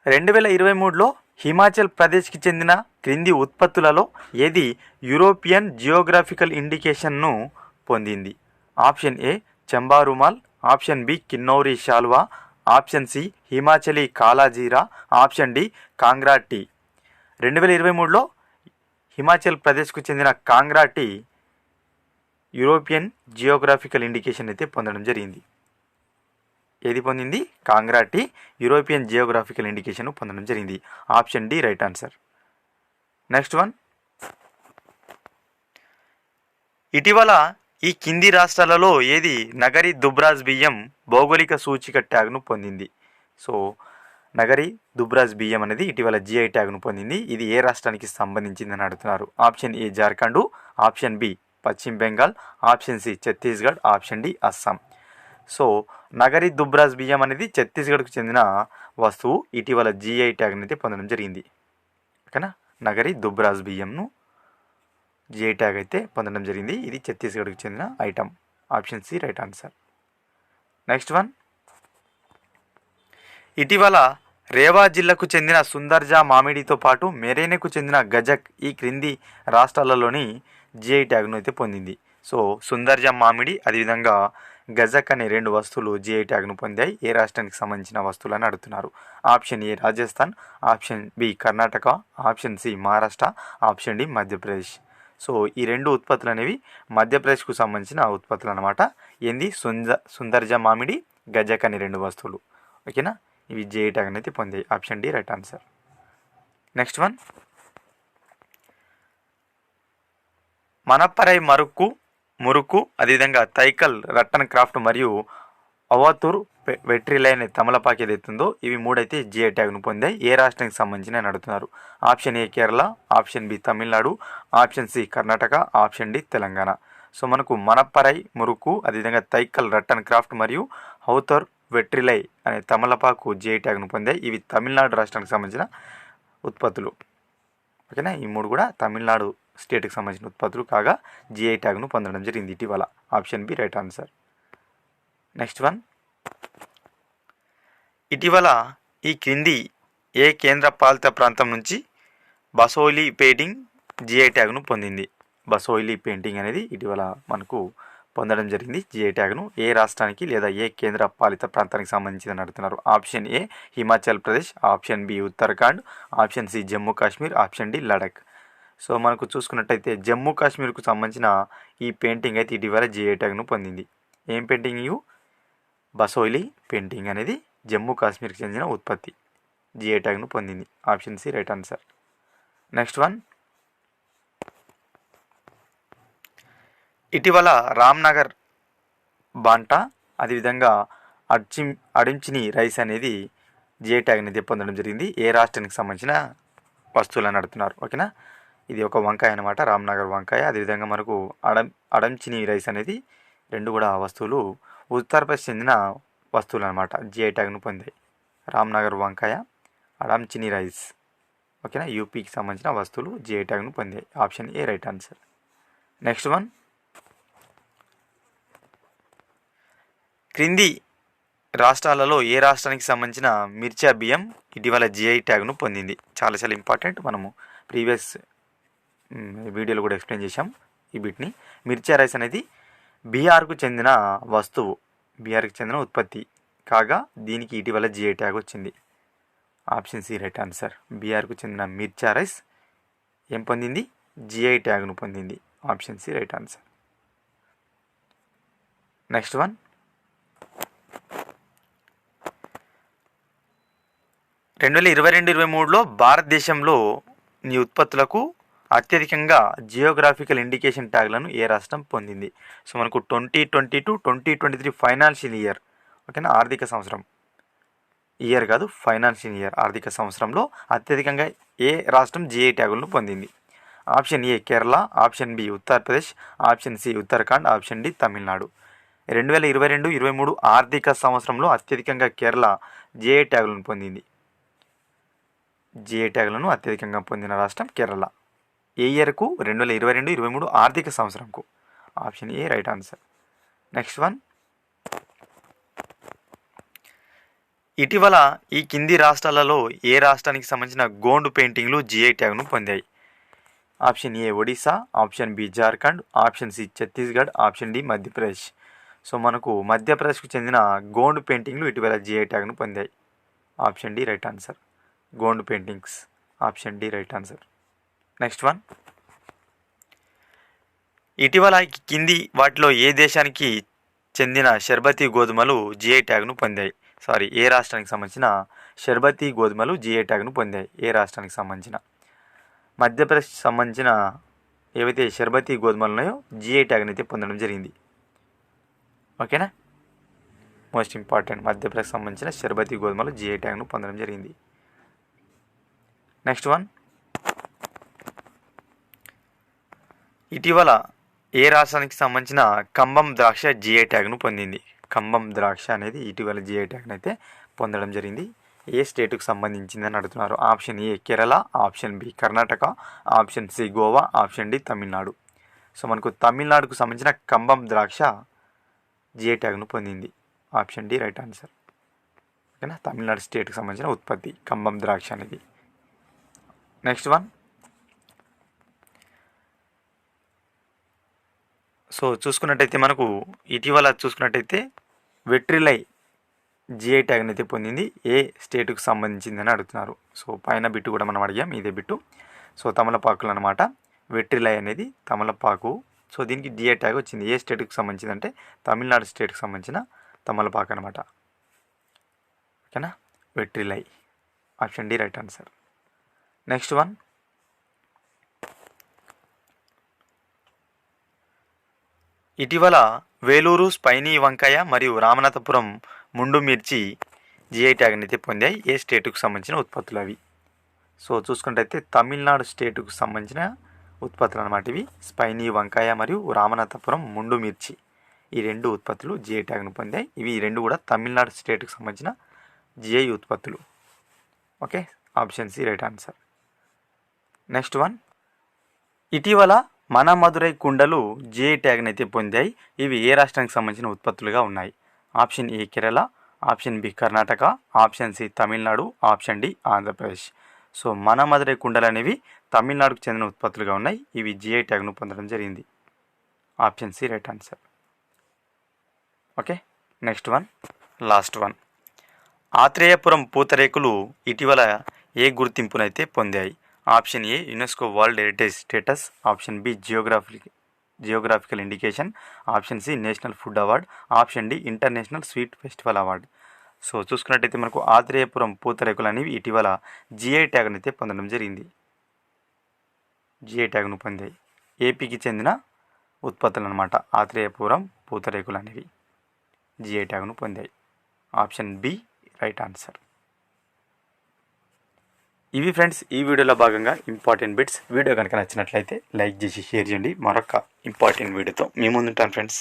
2023లో హిమాచల్ ప్రదేశ్కి చెందిన క్రింది ఉత్పత్తులలో ఏది యూరోపియన్ జియోగ్రాఫికల్ ఇండికేషన్ను పొందింది? Option A Chamba Rumal, option B Kinnauri శాల్వా, option C Himachali Kalajeera, option D Kangra tea. 2023లో హిమాచల్ ప్రదేశ్కు చెందిన Kangra tea European geographical indication అయితే పొందడం జరిగింది. ఏది పొందింది? Kangra tea European geographical indication పొందడం జరిగింది. Option D right answer. Next one, ఇటీవల ఈ కింది రాష్ట్రాలలో ఏది నగరి దుబ్రాజ్ బియ్యం భౌగోళిక సూచిక ట్యాగ్ను పొందింది? సో నగరి దుబ్రాజ్ బియ్యం అనేది ఇటీవల జిఐ ట్యాగ్ను పొందింది. ఇది ఏ రాష్ట్రానికి సంబంధించిందని అడుగుతున్నారు. Option A Jharkhand, option B పశ్చిమ Bengal, option C Chhattisgarh, option D Assam. So Nagri Dubraj బియ్యం అనేది ఛత్తీస్గఢ్కు చెందిన వస్తువు. ఇటీవల జిఐ ట్యాగ్ అయితే పొందడం జరిగింది. ఓకేనా, నగరి దుబ్రాజ్ బియ్యంను జిఐ ట్యాగ్ అయితే పొందడం జరిగింది. ఇది ఛత్తీస్గఢ్కు చెందిన item. Option C right answer. Next one, ఇటీవల రేవా జిల్లాకు చెందిన సుందర్జా మామిడితో పాటు మెరైనకు చెందిన గజక్ ఈ క్రింది రాష్ట్రాలలోని జిఐ ట్యాగ్ను అయితే పొందింది. సో సుందర్జా మామిడి అదేవిధంగా గజక్ అనే రెండు వస్తువులు జిఐ ట్యాగ్ను పొందాయి. ఏ రాష్ట్రానికి సంబంధించిన వస్తువులు అని అడుగుతున్నారు. Option A Rajasthan, option B Karnataka, option C Maharashtra, option D Madhya Pradesh. So ఈ రెండు ఉత్పత్తులు అనేవి మధ్యప్రదేశ్కు సంబంధించిన ఉత్పత్తులు అనమాట. ఏంది? సుందర్జా మామిడి, గజక్ అనే రెండు వస్తువులు. ఓకేనా, ఇవి జిఐ ట్యాగ్ అయితే పొందాయి. Option D right answer. Next one, Manapparai murukku అదేవిధంగా తైకల్ రట్టన్ క్రాఫ్ట్ మరియు అవతూర్ వెట్రిలై అనే తమలపాకు ఏదైతుందో ఇవి మూడైతే జిఐ ట్యాగ్ను పొందాయి. ఏ రాష్ట్రానికి సంబంధించిన అని అడుగుతున్నారు. Option A Kerala, option B Tamil Nadu, option C Karnataka, option D Telangana. So మనకు మనప్పరై మురుకు అదేవిధంగా తైకల్ రట్టన్ క్రాఫ్ట్ మరియు అవతూర్ వెట్రిలై అనే తమలపాకు జిఐ ట్యాగ్ను పొందాయి. ఇవి తమిళనాడు రాష్ట్రానికి సంబంధించిన ఉత్పత్తులు. ఓకేనా, ఈ మూడు కూడా తమిళనాడు స్టేట్కి సంబంధించిన ఉత్పత్తులు కాగా జిఐ ట్యాగ్ను పొందడం జరిగింది ఇటీవల. Option B right answer. Next one, ఇటీవల ఈ క్రింది ఏ కేంద్ర పాలిత ప్రాంతం నుంచి బసోయిలీ పెయింటింగ్ జిఐ ట్యాగ్ను పొందింది? బసోయిలీ పెయింటింగ్ అనేది ఇటీవల మనకు పొందడం జరిగింది జిఐ ట్యాగ్ను. ఏ రాష్ట్రానికి లేదా ఏ కేంద్ర పాలిత ప్రాంతానికి సంబంధించిందని అడుగుతున్నారు. Option A Himachal Pradesh, option B Uttarakhand, option C Jammu Kashmir, option D Ladakh. So మనకు చూసుకున్నట్టయితే జమ్మూ కాశ్మీర్కు సంబంధించిన ఈ పెయింటింగ్ అయితే ఇటీవల జిఐ ట్యాగ్ను పొందింది. ఏం పెయింటింగ్? బసోయిలీ పెయింటింగ్ అనేది జమ్మూ కాశ్మీర్కి చెందిన ఉత్పత్తి, జిఐ ట్యాగ్ను పొందింది. Option C right answer. Next one, ఇటీవల రామ్నగర్ బాంటా అదేవిధంగా అడించిని రైస్ అనేది జిఐ ట్యాగ్ అనేది పొందడం జరిగింది. ఏ రాష్ట్రానికి సంబంధించిన వస్తువులు అని అడుగుతున్నారు. ఓకేనా, ఇది ఒక వంకాయ అనమాట, రామ్నగర్ వంకాయ. అదేవిధంగా మనకు అడంచిని రైస్ అనేది రెండు కూడా వస్తువులు ఉత్తరప్రదేశ్ చెందిన వస్తువులు అనమాట, జిఐ ట్యాగ్ను పొందాయి. రామ్నగర్ వంకాయ, అడంచిని రైస్. ఓకేనా, యూపీకి సంబంధించిన వస్తువులు జిఐ ట్యాగ్ను పొందాయి. ఆప్షన్ ఏ రైట్ ఆన్సర్. నెక్స్ట్ వన్, క్రింది రాష్ట్రాలలో ఏ రాష్ట్రానికి సంబంధించిన మిర్చా బియ్యం ఇటీవల జిఐ ట్యాగ్ను పొందింది? చాలా చాలా ఇంపార్టెంట్. మనము ప్రీవియస్ వీడియోలో కూడా ఎక్స్ప్లెయిన్ చేశాం ఈ బిట్ని. మిర్చా రైస్ అనేది బీహార్కు చెందిన వస్తువు, బీహార్కి చెందిన ఉత్పత్తి కాగా దీనికి ఇటీవల జిఐ ట్యాగ్ వచ్చింది. Option C right answer. బీహార్కు చెందిన మిర్చా రైస్ ఏం పొందింది? జిఐ ట్యాగ్ను పొందింది. Option C right answer. Next one, 2022-23లో భారతదేశంలో ఈ ఉత్పత్తులకు అత్యధికంగా జియోగ్రాఫికల్ ఇండికేషన్ ట్యాగ్లను ఏ రాష్ట్రం పొందింది? సో మనకు 2022-2023 ఫైనాన్షియల్ ఇయర్, ఓకేనా, ఆర్థిక సంవత్సరం, ఇయర్ కాదు ఫైనాన్షియల్ ఇయర్, ఆర్థిక సంవత్సరంలో అత్యధికంగా ఏ రాష్ట్రం జిఐ ట్యాగులను పొందింది? Option A Kerala, option B Uttar Pradesh, option C Uttarakhand, option D Tamil Nadu. 2022-23 ఆర్థిక సంవత్సరంలో అత్యధికంగా కేరళ జిఐ ట్యాగులను పొందింది. జిఐ ట్యాగులను అత్యధికంగా పొందిన రాష్ట్రం కేరళ. ఏ ఇయర్కు? 2022-23 ఆర్థిక సంవత్సరంకు. Option A right answer. Next one, ఇటీవల ఈ కింది రాష్ట్రాలలో ఏ రాష్ట్రానికి సంబంధించిన గోండు పెయింటింగ్లు జిఐ ట్యాగ్ను పొందాయి? Option A Odisha, option B Jharkhand, option C Chhattisgarh, option D Madhya Pradesh. So మనకు మధ్యప్రదేశ్కు చెందిన గోండు పెయింటింగ్లు ఇటీవల జిఐ ట్యాగ్ను పొందాయి. Option D right answer. Gond paintings, option D right answer. Next one, ఇటీవల కింది వాటిలో ఏ దేశానికి చెందిన షర్బతీ గోధుమలు జిఐ ట్యాగ్ను పొందాయి? ఏ రాష్ట్రానికి సంబంధించిన షర్బతీ గోధుమలు జిఐ ట్యాగ్ను పొందాయి? ఏ రాష్ట్రానికి సంబంధించిన? మధ్యప్రదేశ్ సంబంధించిన ఏవైతే షర్బతీ గోధుమలు ఉన్నాయో జిఐ ట్యాగ్ని అయితే పొందడం జరిగింది. ఓకేనా, మోస్ట్ ఇంపార్టెంట్, మధ్యప్రదేశ్ సంబంధించిన షర్బతీ గోధుమలు జిఐ ట్యాగ్ను పొందడం జరిగింది. నెక్స్ట్ వన్, ఇటీవల ఏ రాష్ట్రానికి సంబంధించిన కంబం ద్రాక్ష జిఐ ట్యాగ్ను పొందింది? కంబం ద్రాక్ష అనేది ఇటీవల జిఐ ట్యాగ్ను అయితే పొందడం జరిగింది. ఏ స్టేట్కు సంబంధించిందని అడుగుతున్నారు. Option A Kerala, option B Karnataka, option C Goa, option D Tamil Nadu. So మనకు తమిళనాడుకు సంబంధించిన కంబం ద్రాక్ష జిఐ ట్యాగ్ను పొందింది. Option D right answer. ఓకేనా, తమిళనాడు స్టేట్కి సంబంధించిన ఉత్పత్తి కంబం ద్రాక్ష అనేది. నెక్స్ట్ వన్, సో చూసుకున్నట్టయితే మనకు ఇటీవల చూసుకున్నట్టయితే వెట్రిలై జిఐ ట్యాగ్ని అయితే పొందింది. ఏ స్టేట్కు సంబంధించిందని అడుగుతున్నారు. సో పైన బిట్టు కూడా మనం అడిగాం, ఇదే బిట్టు. సో తమలపాకులు అనమాట. వెట్రిలై అనేది తమలపాకు. సో దీనికి జిఐ ట్యాగ్ వచ్చింది. ఏ స్టేట్కి సంబంధించింది అంటే తమిళనాడు స్టేట్కి సంబంధించిన తమలపాకు అనమాట. ఓకేనా, Vettrilai, option D right answer. Next one, ఇటీవల వేలూరు స్పైనీ వంకాయ మరియు రామనాథపురం ముండు మిర్చి జిఐ ట్యాగ్ని అయితే పొందాయి. ఏ స్టేట్కు సంబంధించిన ఉత్పత్తులు అవి? సో చూసుకుంటే తమిళనాడు స్టేట్కు సంబంధించిన ఉత్పత్తులు అన్నమాట ఇవి. స్పైనీ వంకాయ మరియు రామనాథపురం ముండు మిర్చి, ఈ రెండు ఉత్పత్తులు జిఐ ట్యాగ్ను పొందాయి. ఇవి రెండు కూడా తమిళనాడు స్టేట్కు సంబంధించిన జిఐ ఉత్పత్తులు. Okay, option C right answer. Next one, ఇటీవల మన మదురై కుండలు జిఐ ట్యాగ్ని అయితే పొందాయి. ఇవి ఏ రాష్ట్రానికి సంబంధించిన ఉత్పత్తులుగా ఉన్నాయి? Option A Kerala, option B Karnataka, option C Tamil Nadu, option D Andhra Pradesh. So మన మదురై కుండలు అనేవి తమిళనాడుకు చెందిన ఉత్పత్తులుగా ఉన్నాయి. ఇవి జిఐ ట్యాగ్ను పొందడం జరిగింది. Option C right answer. Okay, next one, last one, Atreyapuram Pootharekulu ఇటీవల ఏ గుర్తింపునైతే పొందాయి? Option A UNESCO world heritage status, option B geographical indication, option C national food award, option D international sweet festival award. So చూసుకున్నట్టయితే మనకు ఆత్రేయపురం పూతరేకులు అనేవి ఇటీవల GI ట్యాగ్ని అయితే పొందడం జరిగింది. జిఐ ట్యాగ్ను పొందాయి. ఏపీకి చెందిన ఉత్పత్తులు అనమాట. ఆత్రేయపురం పూతరేకులు అనేవి జిఐ ట్యాగ్ను పొందాయి. Option B right answer. ఇవి ఫ్రెండ్స్ ఈ వీడియోలో భాగంగా ఇంపార్టెంట్ బిట్స్. వీడియో కనుక నచ్చినట్లయితే లైక్ చేసి షేర్ చేయండి. మరొక ఇంపార్టెంట్ వీడియోతో మీ ముందుంటాను ఫ్రెండ్స్.